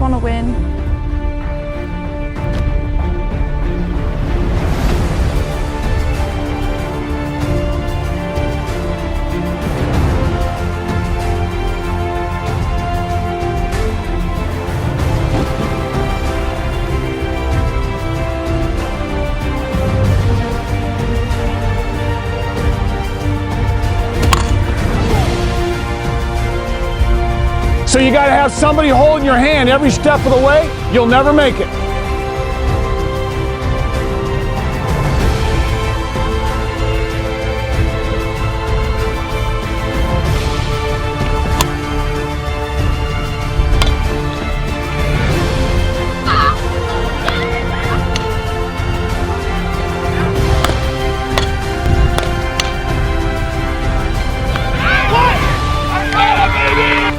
want to win. So you got to have somebody holding your hand every step of the way. You'll never make it.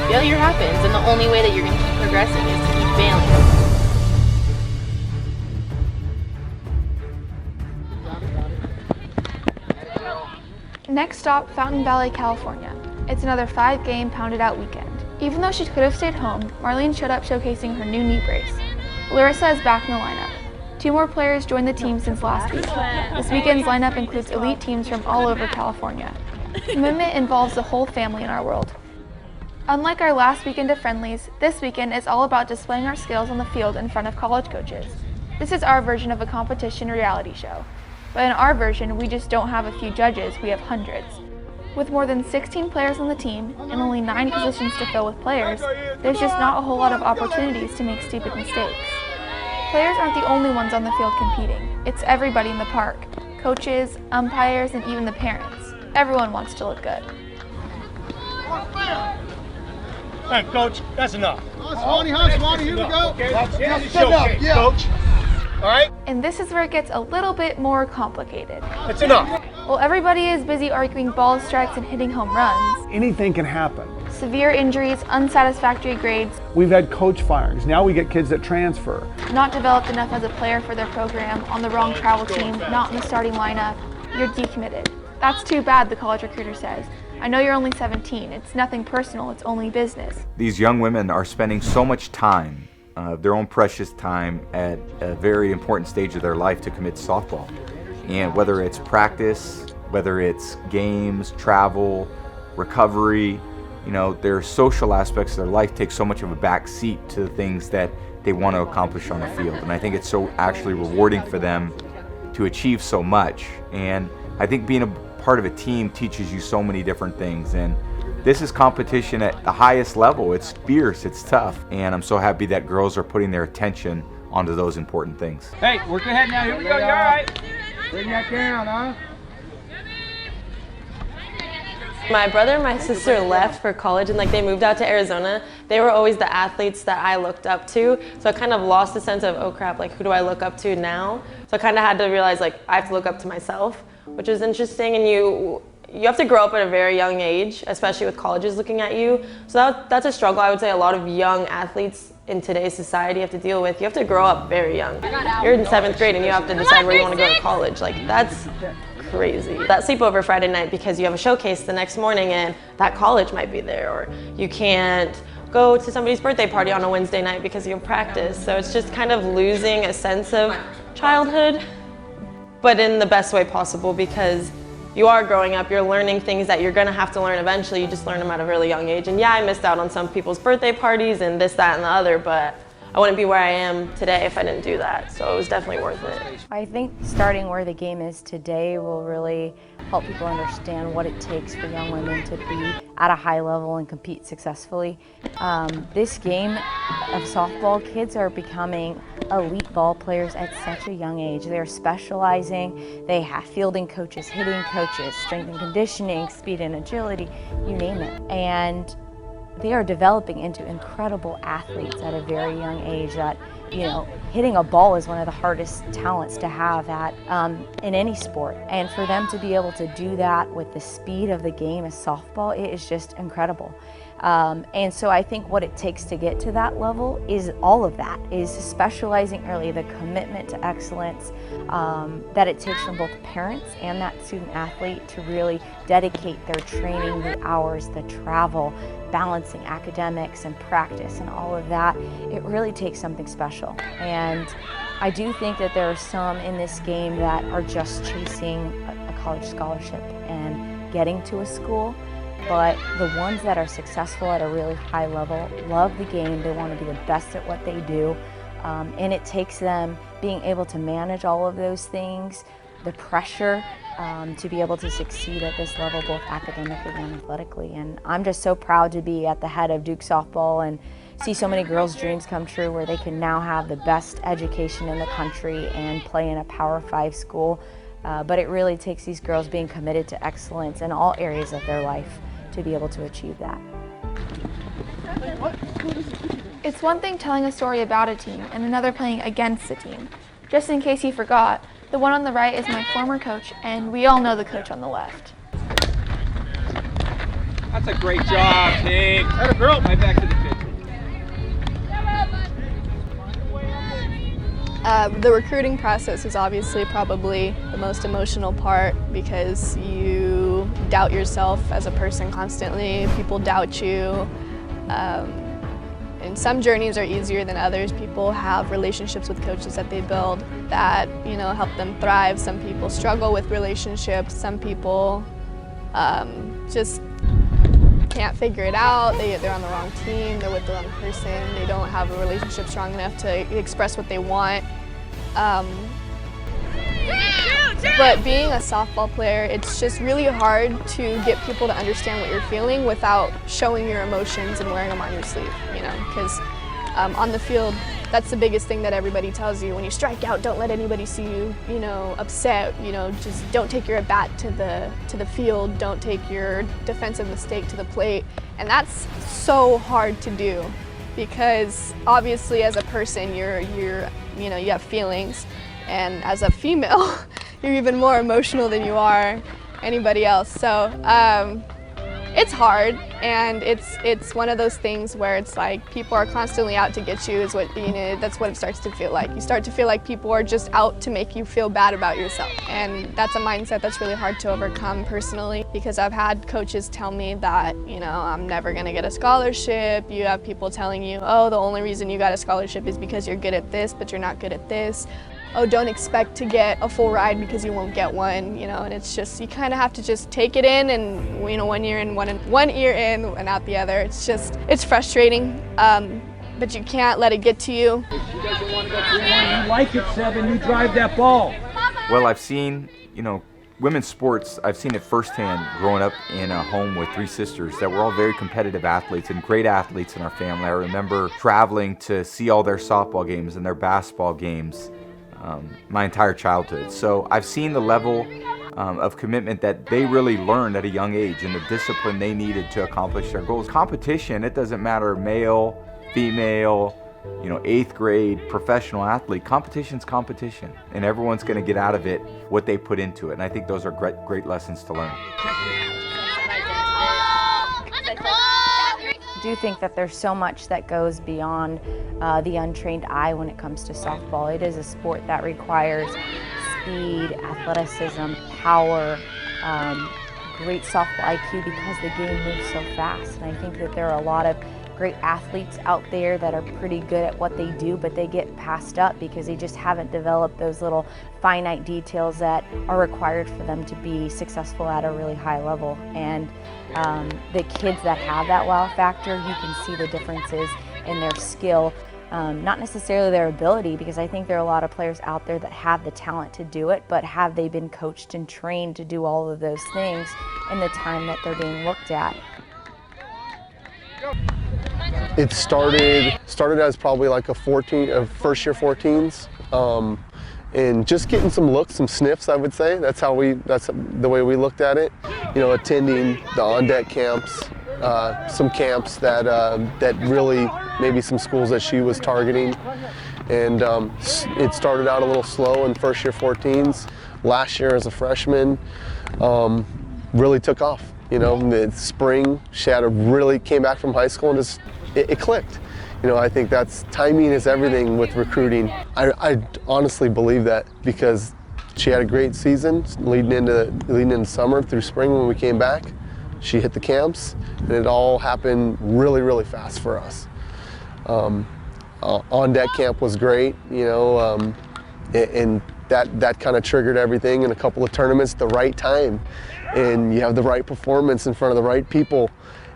Failure happens, and the only way that you're going to keep progressing is to keep failing. Next stop, Fountain Valley, California. It's another 5-game pounded-out weekend. Even though she could have stayed home, Marlene showed up showcasing her new knee brace. Larissa is back in the lineup. 2 more players joined the team since last week. This weekend's lineup includes elite teams from all over California. Commitment involves the whole family in our world. Unlike our last weekend of friendlies, this weekend is all about displaying our skills on the field in front of college coaches. This is our version of a competition reality show. But in our version, we just don't have a few judges, we have hundreds. With more than 16 players on the team and only 9 positions to fill with players, there's just not a whole lot of opportunities to make stupid mistakes. Players aren't the only ones on the field competing. It's everybody in the park, coaches, umpires, and even the parents. Everyone wants to look good. All right, Coach, that's enough. Swanee, here we go. Okay, Coach. All right? And this is where it gets a little bit more complicated. That's enough. While everybody is busy arguing ball strikes and hitting home runs, Anything can happen. severe injuries, unsatisfactory grades, We've had coach firings. Now we get kids that transfer. not developed enough as a player for their program, on the wrong travel team, not in the starting lineup, you're decommitted. That's too bad, the college recruiter says. I know you're only 17. It's nothing personal. It's only business. These young women are spending so much time, their own precious time, at a very important stage of their life to commit to softball. And whether it's practice, whether it's games, travel, recovery, their social aspects of their life take so much of a back seat to the things that they want to accomplish on the field. And I think it's so actually rewarding for them to achieve so much. And I think being a part of a team teaches you so many different things, and this is competition at the highest level. It's fierce, it's tough, and I'm so happy that girls are putting their attention onto those important things. Hey, work your head now. Here we go. You're all right. Bring that down, huh? My brother and my sister left for college and they moved out to Arizona. They were always the athletes that I looked up to. So I kind of lost the sense of, oh crap, who do I look up to now? So I kind of had to realize I have to look up to myself, which is interesting. And you have to grow up at a very young age, especially with colleges looking at you. So that's a struggle I would say a lot of young athletes in today's society have to deal with. You have to grow up very young. You're in 7th grade and you have to decide where you want to go to college. That's crazy. That sleepover Friday night because you have a showcase the next morning and that college might be there, or you can't go to somebody's birthday party on a Wednesday night because you have practice. So it's just kind of losing a sense of childhood, but in the best way possible, because you are growing up, you're learning things that you're gonna have to learn eventually. You just learn them at a really young age. And yeah, I missed out on some people's birthday parties and this, that, and the other, but I wouldn't be where I am today if I didn't do that. So it was definitely worth it. I think starting where the game is today will really help people understand what it takes for young women to be at a high level and compete successfully. This game of softball, kids are becoming elite ball players at such a young age. They're specializing, they have fielding coaches, hitting coaches, strength and conditioning, speed and agility, you name it. And they are developing into incredible athletes at a very young age that, hitting a ball is one of the hardest talents to have in any sport. And for them to be able to do that with the speed of the game as softball, it is just incredible. And so I think what it takes to get to that level is all of that, is specializing early, the commitment to excellence that it takes from both parents and that student athlete to really dedicate their training, the hours, the travel, balancing academics and practice and all of that. It really takes something special. And I do think that there are some in this game that are just chasing a college scholarship and getting to a school. But the ones that are successful at a really high level love the game. They want to be the best at what they do. And it takes them being able to manage all of those things, the pressure to be able to succeed at this level, both academically and athletically. And I'm just so proud to be at the head of Duke softball and see so many girls' dreams come true where they can now have the best education in the country and play in a Power 5 school. But it really takes these girls being committed to excellence in all areas of their life to be able to achieve that. It's one thing telling a story about a team and another playing against the team. Just in case you forgot, the one on the right is my former coach, and we all know the coach on the left. That's a great job, King. Atta girl. Right back to the pitch. The recruiting process is obviously probably the most emotional part because you doubt yourself as a person constantly. People doubt you. And some journeys are easier than others. People have relationships with coaches that they build that, you know, help them thrive. Some people struggle with relationships. Some people just can't figure it out. They're on the wrong team. They're with the wrong person. They don't have a relationship strong enough to express what they want. But being a softball player, it's just really hard to get people to understand what you're feeling without showing your emotions and wearing them on your sleeve, you know, because on the field, that's the biggest thing that everybody tells you. When you strike out, don't let anybody see you, you know, upset, you know, just don't take your at-bat to the field, don't take your defensive mistake to the plate, and that's so hard to do because obviously as a person, you know, you have feelings, and as a female, you're even more emotional than you are anybody else. So it's hard, and it's one of those things where it's like people are constantly out to get you. Is what, you know, that's what it starts to feel like. You start to feel like people are just out to make you feel bad about yourself, and that's a mindset that's really hard to overcome personally, because I've had coaches tell me that, you know, I'm never gonna get a scholarship. You have people telling you, oh, the only reason you got a scholarship is because you're good at this, but you're not good at this. Oh, don't expect to get a full ride because you won't get one, you know, and it's just, you kind of have to just take it in, and, you know, one ear in and out the other. It's just, it's frustrating, but you can't let it get to you. She doesn't want to go 3-1. You like it, 7. You drive that ball. Well, I've seen, you know, women's sports, I've seen it firsthand growing up in a home with 3 sisters that were all very competitive athletes and great athletes in our family. I remember traveling to see all their softball games and their basketball games my entire childhood. So I've seen the level of commitment that they really learned at a young age and the discipline they needed to accomplish their goals. Competition, it doesn't matter male, female, you know, 8th grade, professional athlete, competition's competition, and everyone's going to get out of it what they put into it. And I think those are great lessons to learn. I do think that there's so much that goes beyond the untrained eye when it comes to softball. It is a sport that requires speed, athleticism, power, great softball IQ because the game moves so fast. And I think that there are a lot of great athletes out there that are pretty good at what they do, but they get passed up because they just haven't developed those little finite details that are required for them to be successful at a really high level. And the kids that have that wow factor, you can see the differences in their skill, not necessarily their ability, because I think there are a lot of players out there that have the talent to do it, but have they been coached and trained to do all of those things in the time that they're being looked at? It started as probably like a first year 14s, and just getting some looks, some sniffs, I would say. That's the way we looked at it. You know, attending the on-deck camps, some camps that really, maybe some schools that she was targeting. And it started out a little slow in first year 14s. Last year as a freshman, really took off. You know, mid-spring, she came back from high school and just, it clicked. You know, I think that's, timing is everything with recruiting. I honestly believe that because she had a great season leading into summer through spring when we came back. She hit the camps, and it all happened really, really fast for us. On-deck camp was great, you know, and that kind of triggered everything in a couple of tournaments at the right time. And you have the right performance in front of the right people,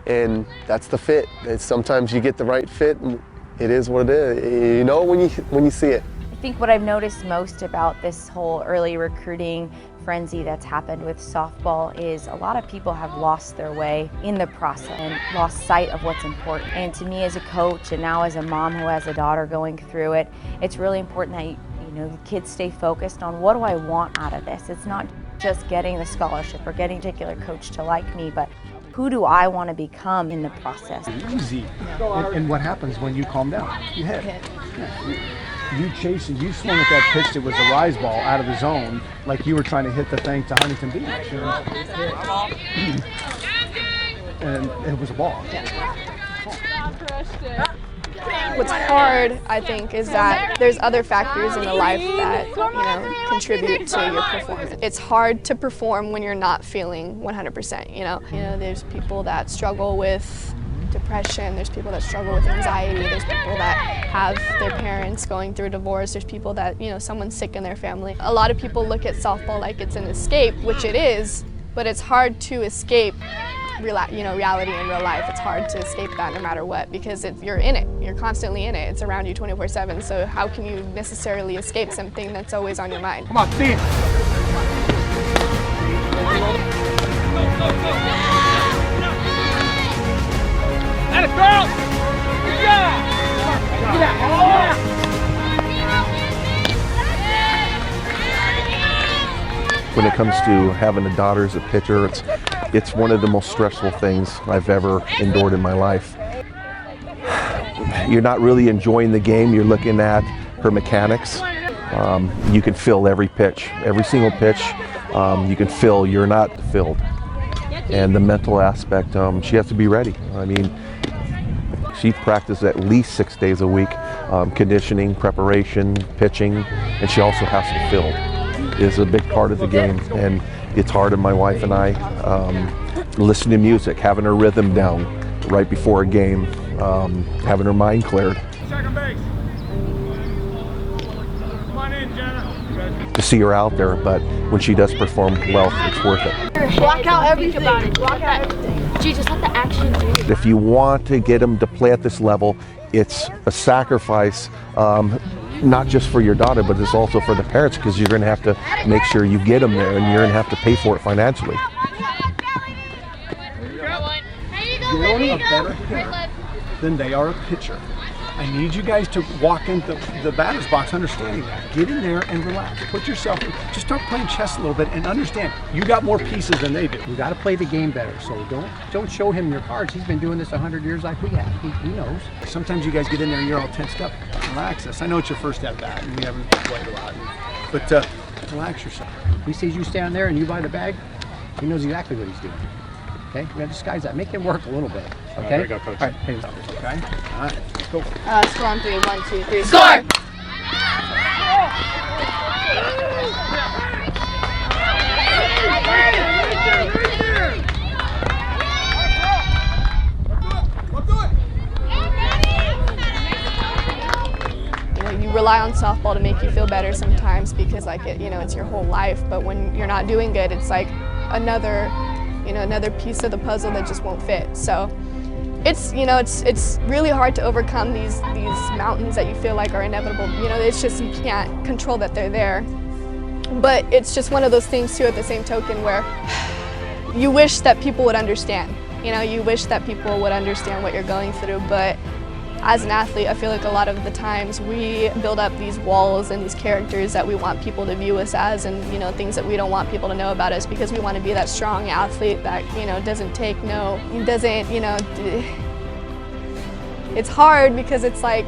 and that's the fit. Sometimes you get the right fit, and it is what it is. You know when you see it. I think what I've noticed most about this whole early recruiting frenzy that's happened with softball is a lot of people have lost their way in the process and lost sight of what's important. And to me as a coach and now as a mom who has a daughter going through it, it's really important that the kids stay focused on what do I want out of this. It's not just getting the scholarship or getting a particular coach to like me, but who do I want to become in the process? Easy. And what happens when you calm down? You hit. Yeah. You chase and you swung at that pitch that was a rise ball out of the zone, like you were trying to hit the thing to Huntington Beach. And it was a ball. What's hard, I think, is that there's other factors in the life that contribute to your performance. It's hard to perform when you're not feeling 100%. There's people that struggle with depression, there's people that struggle with anxiety, there's people that have their parents going through a divorce, there's people that, someone's sick in their family. A lot of people look at softball like it's an escape, which it is, but it's hard to escape reality in real life. It's hard to escape that no matter what, because you're in it, you're constantly in it, it's around you 24/7, so how can you necessarily escape something that's always on your mind? Come on, see it. Let it go! When it comes to having a daughter as a pitcher, it's one of the most stressful things I've ever endured in my life. You're not really enjoying the game, you're looking at her mechanics. You can feel every pitch, every single pitch. You can feel you're not filled. And the mental aspect, she has to be ready. I mean, she practices at least 6 days a week, conditioning, preparation, pitching, and she also has to fill. Is a big part of the game, and it's hard on my wife and I. Listening to music, having her rhythm down right before a game, having her mind cleared. Second base. Come on in, Jenna. To see her out there, but when she does perform well, it's worth it. Block out everything. Block out everything. Gee, just let the action do it. If you want to get them to play at this level, it's a sacrifice, not just for your daughter, but it's also for the parents, because you're going to have to make sure you get them there, and you're going to have to pay for it financially. You're a better hitter than they are a pitcher. I need you guys to walk into the batter's box understanding that. Get in there and relax. Put yourself in. Just start playing chess a little bit and understand you got more pieces than they do. You got to play the game better. So don't show him your cards. He's been doing this 100 years like we have. He knows. Sometimes you guys get in there and you're all tensed up. Relax us. I know it's your first at bat and you haven't played a lot, but relax yourself. He sees you stand there and you buy the bag. He knows exactly what he's doing. Okay, we have to disguise that. Make him work a little bit. Okay. There you go, Coach. All right, hands up. Okay. All right, let's go. Score on 3. 1, 2, 3. Score! You rely on softball to make you feel better sometimes because it's your whole life, but when you're not doing good, it's like another piece of the puzzle that just won't fit. So it's really hard to overcome these mountains that you feel like are inevitable. It's just you can't control that they're there. But it's just one of those things too at the same token where you wish that people would understand. You wish that people would understand what you're going through, but as an athlete, I feel like a lot of the times we build up these walls and these characters that we want people to view us as, and things that we don't want people to know about us because we want to be that strong athlete that doesn't take no, doesn't It's hard because it's like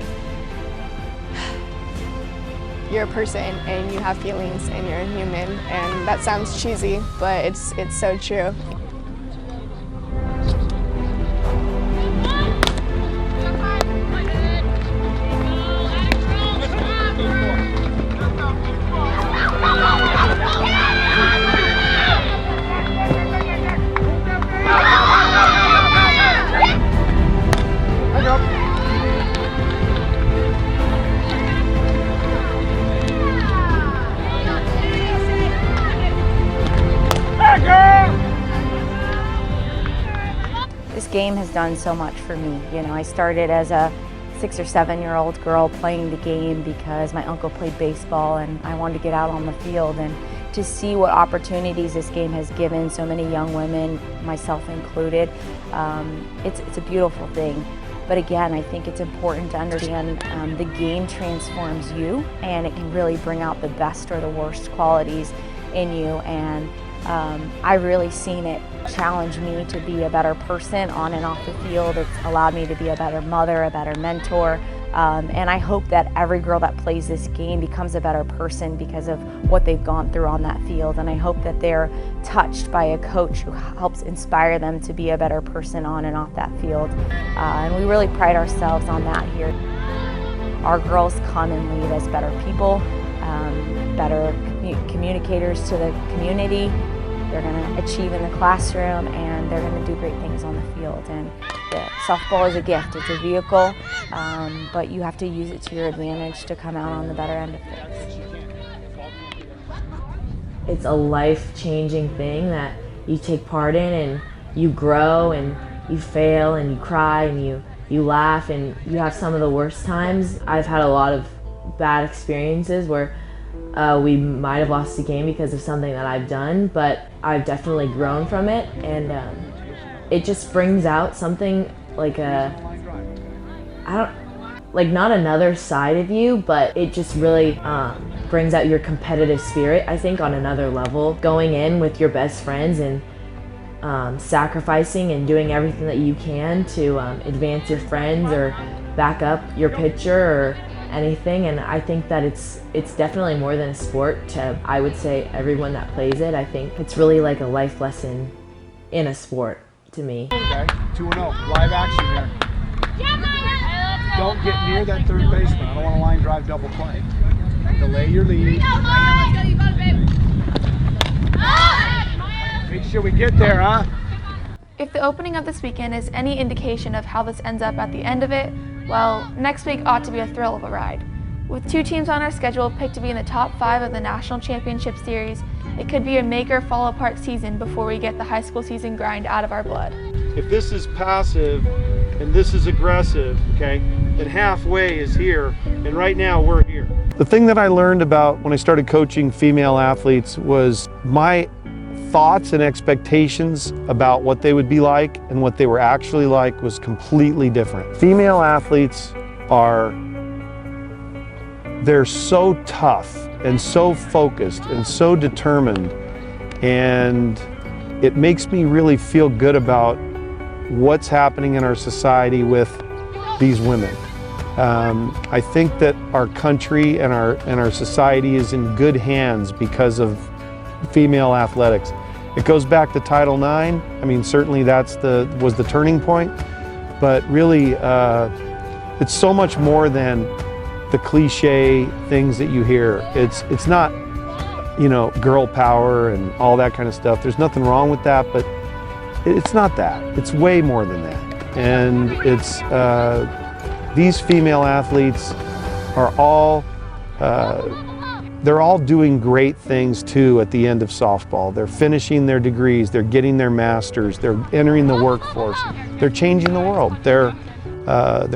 you're a person and you have feelings and you're a human, and that sounds cheesy, but it's so true. game has done so much for me. You know, I started as a 6 or 7-year-old girl playing the game because my uncle played baseball and I wanted to get out on the field, and to see what opportunities this game has given so many young women, myself included, it's a beautiful thing. But again, I think it's important to understand the game transforms you, and it can really bring out the best or the worst qualities in you. And I really seen it challenge me to be a better person on and off the field. It's allowed me to be a better mother, a better mentor. And I hope that every girl that plays this game becomes a better person because of what they've gone through on that field. And I hope that they're touched by a coach who helps inspire them to be a better person on and off that field. And we really pride ourselves on that here. Our girls come and lead as better people, better communicators to the community. They're going to achieve in the classroom, and they're going to do great things on the field. And softball is a gift. It's a vehicle, but you have to use it to your advantage to come out on the better end of things. It's a life-changing thing that you take part in, and you grow, and you fail, and you cry, and you laugh, and you have some of the worst times. I've had a lot of bad experiences where we might have lost the game because of something that I've done, but I've definitely grown from it, and it just brings out something like not another side of you, but it just really brings out your competitive spirit, I think, on another level. Going in with your best friends and sacrificing and doing everything that you can to advance your friends or back up your pitcher or anything, and I think that it's definitely more than a sport to, I would say, everyone that plays it. I think it's really like a life lesson in a sport to me. Okay, 2-0, live action here. Don't get near that third baseman. I don't want a line drive double play. Delay your lead. Make sure we get there, huh? If the opening of this weekend is any indication of how this ends up at the end of it, well, next week ought to be a thrill of a ride. With 2 teams on our schedule picked to be in the top 5 of the National Championship Series, it could be a make or fall apart season before we get the high school season grind out of our blood. If this is passive and this is aggressive, okay, then halfway is here, and right now we're here. The thing that I learned about when I started coaching female athletes was my thoughts and expectations about what they would be like and what they were actually like was completely different. Female athletes they're so tough and so focused and so determined, and it makes me really feel good about what's happening in our society with these women. I think that our country and our society is in good hands because of female athletics. It goes back to Title IX. I mean, certainly was the turning point, but really it's so much more than the cliche things that you hear. It's not, girl power and all that kind of stuff. There's nothing wrong with that, but it's not that. It's way more than that. And it's these female athletes are all they're all doing great things too at the end of softball. They're finishing their degrees, they're getting their masters, they're entering the workforce, they're changing the world. They're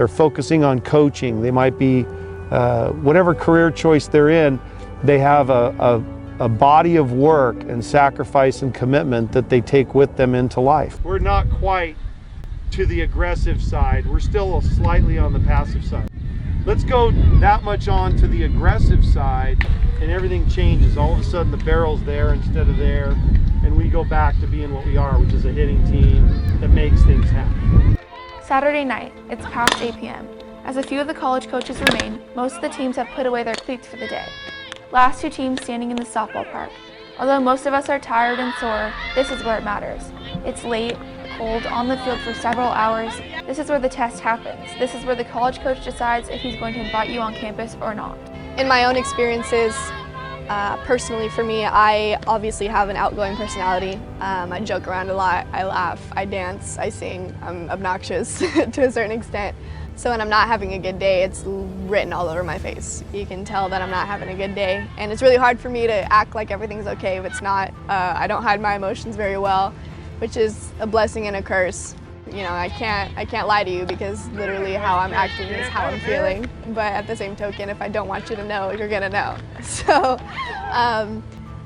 focusing on coaching. They might be whatever career choice they're in, they have a body of work and sacrifice and commitment that they take with them into life. We're not quite to the aggressive side. We're still slightly on the passive side. Let's go that much on to the aggressive side and everything changes. All of a sudden the barrel's there instead of there, and we go back to being what we are, which is a hitting team that makes things happen. Saturday night, it's past 8 p.m. As a few of the college coaches remain, most of the teams have put away their cleats for the day. Last 2 teams standing in the softball park. Although most of us are tired and sore, this is where it matters. It's late, cold, on the field for several hours. This is where the test happens. This is where the college coach decides if he's going to invite you on campus or not. In my own experiences, personally for me, I obviously have an outgoing personality. I joke around a lot, I laugh, I dance, I sing. I'm obnoxious to a certain extent. So when I'm not having a good day, it's written all over my face. You can tell that I'm not having a good day. And it's really hard for me to act like everything's okay if it's not. I don't hide my emotions very well, which is a blessing and a curse. you know, I can't lie to you because literally how I'm acting is how I'm feeling. But at the same token, if I don't want you to know, you're gonna know. So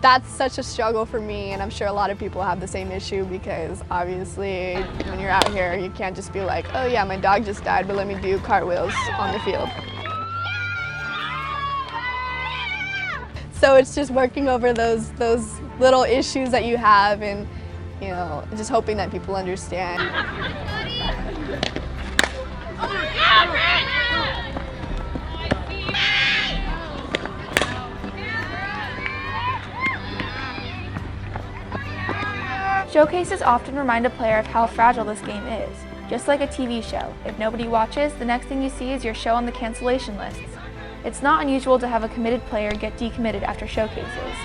that's such a struggle for me, and I'm sure a lot of people have the same issue because obviously when you're out here, you can't just be like, oh yeah, my dog just died, but let me do cartwheels on the field. So it's just working over those little issues that you have, and you know, just hoping that people understand. Showcases often remind a player of how fragile this game is. Just like a TV show, if nobody watches, the next thing you see is your show on the cancellation lists. It's not unusual to have a committed player get decommitted after showcases.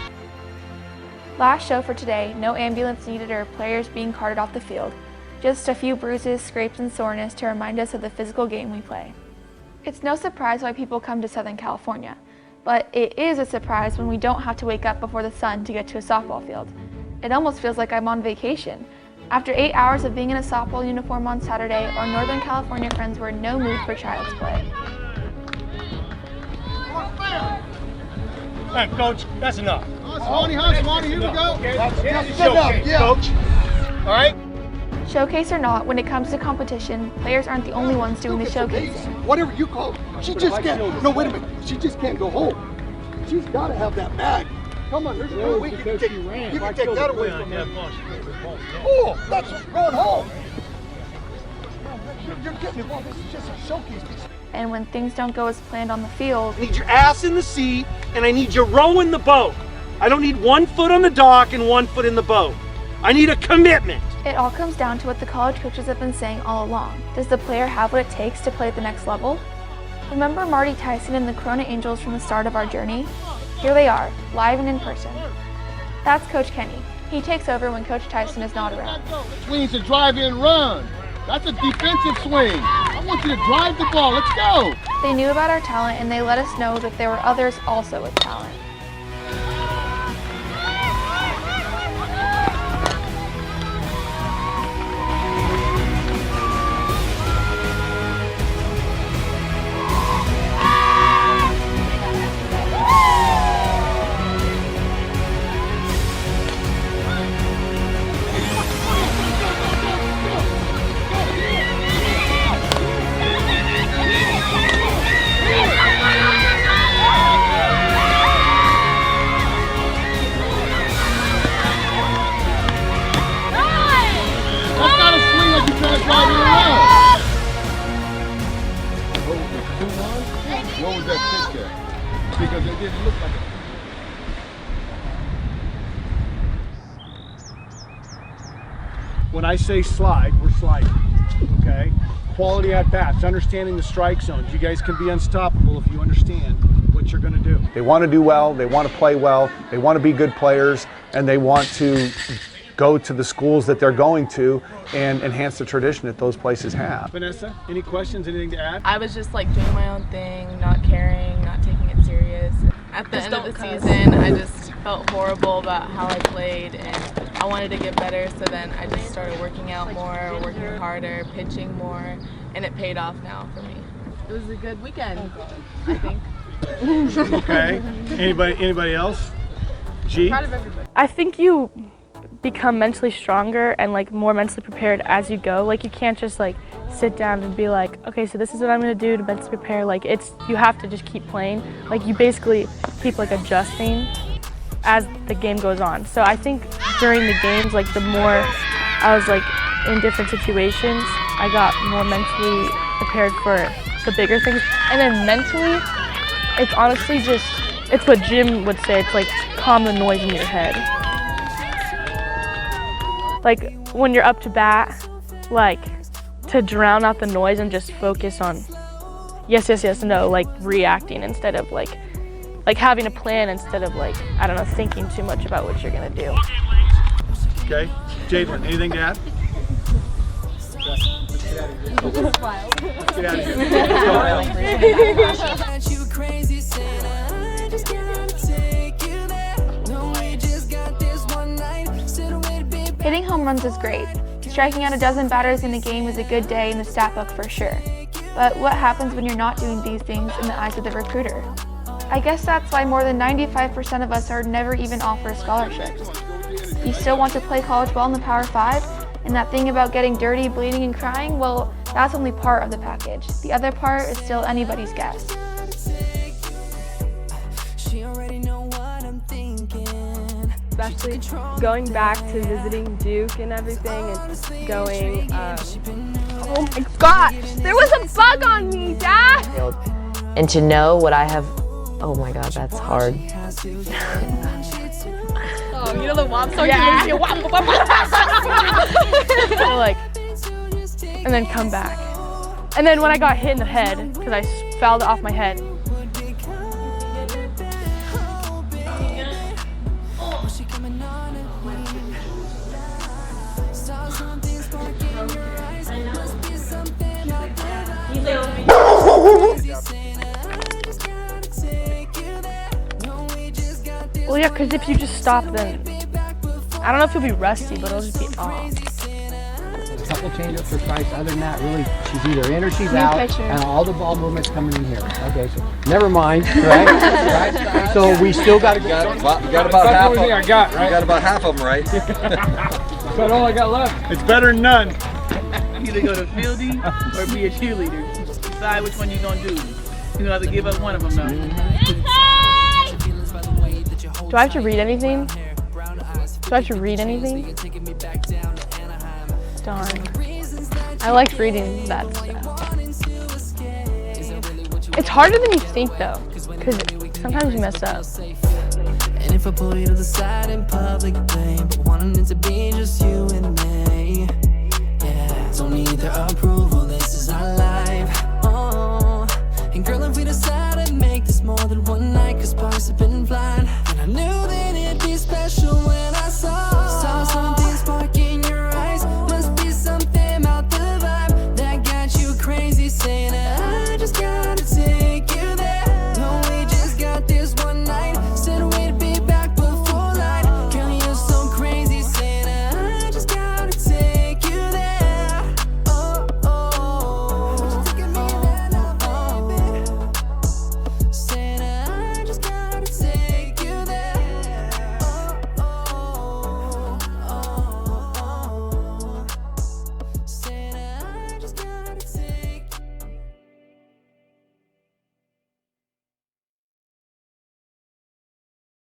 Last show for today, no ambulance needed or players being carted off the field. Just a few bruises, scrapes, and soreness to remind us of the physical game we play. It's no surprise why people come to Southern California, but it is a surprise when we don't have to wake up before the sun to get to a softball field. It almost feels like I'm on vacation. After 8 hours of being in a softball uniform on Saturday, our Northern California friends were in no mood for child's play. Hey, Coach, that's enough. Swanee, here we go. That's enough, yeah. Coach. All right? Showcase or not, when it comes to competition, players aren't the only ones doing the showcasing. Whatever you call it. She just can't. No, wait a minute. She just can't go home. She's got to have that bag. Come on, there's no way you can take that away from her. Oh, that's going home. You're getting involved. This is just a showcase. And when things don't go as planned on the field, I need your ass in the seat, and I need you rowing the boat. I don't need 1 foot on the dock and 1 foot in the boat. I need a commitment. it all comes down to what the college coaches have been saying all along. Does the player have what it takes to play at the next level? Remember Marty Tyson and the Corona Angels from the start of our journey? Here they are, live and in person. That's Coach Kenny. He takes over when Coach Tyson is not around. Swing's a drive-in run. That's a defensive swing. I want you to drive the ball. Let's go. They knew about our talent and they let us know that there were others also with talent. What was that pitch at? Because it didn't look like it. When I say slide, we're sliding, okay? Quality at bats, understanding the strike zones. You guys can be unstoppable if you understand what you're gonna do. They want to do well, they want to play well, they want to be good players, and they want to go to the schools that they're going to and enhance the tradition that those places have. Vanessa, any questions, anything to add? I was just like doing my own thing, not caring, not taking it serious. At the end of the season, I just felt horrible about how I played and I wanted to get better, so then I just started working out more, working harder, pitching more, and it paid off now for me. It was a good weekend, I think. Okay, anybody else? G? Proud of everybody. I think you become mentally stronger and like more mentally prepared as you go. Like you can't just like sit down and be like, okay, so this is what I'm gonna do to mentally prepare. Like you have to just keep playing. Like you basically keep like adjusting as the game goes on. So I think during the games, like the more I was like in different situations, I got more mentally prepared for the bigger things. And then mentally, it's honestly just, it's what Jim would say, it's like calm the noise in your head. Like when you're up to bat, like to drown out the noise and just focus on yes, yes, yes, no, like reacting instead of like having a plan instead of like, I don't know, thinking too much about what you're gonna do. Okay, Jadlyn, anything to add? Let's get out of Hitting home runs is great. Striking out a dozen batters in a game is a good day in the stat book for sure. But what happens when you're not doing these things in the eyes of the recruiter? I guess that's why more than 95% of us are never even offered scholarships. You still want to play college ball in the Power 5? And that thing about getting dirty, bleeding, and crying, well, that's only part of the package. The other part is still anybody's guess. Especially going back to visiting Duke and everything, and going, oh my gosh, there was a bug on me, Dad! And to know what I have, oh my God, that's hard. Oh, you know the womp song? Yeah. So like, and then come back. And then when I got hit in the head, because I fouled it off my head. Well, yeah, because if you just stop, then I don't know if you'll be rusty, but it'll just be off. A couple change-ups for Price. Other than that, really, she's either in or she's out, and all the ball movement's coming in here. Okay, so never mind, right? Right? So we still got to go. Got about half of them. I got, right? You got about half of them, right? That's all I got left. It's better than none. Either go to fielding or be a cheerleader. Decide which one you're gonna do. You're gonna have to give up one of them though. Do I have to read anything? Do I have to read anything? Darn. I like reading that stuff. It's harder than you think though, because sometimes you mess up. And if I pull you to the side in public, blame, but wanting it to be just you and me. Yeah, don't need their approval, this is our life. Oh, and girl, if we decide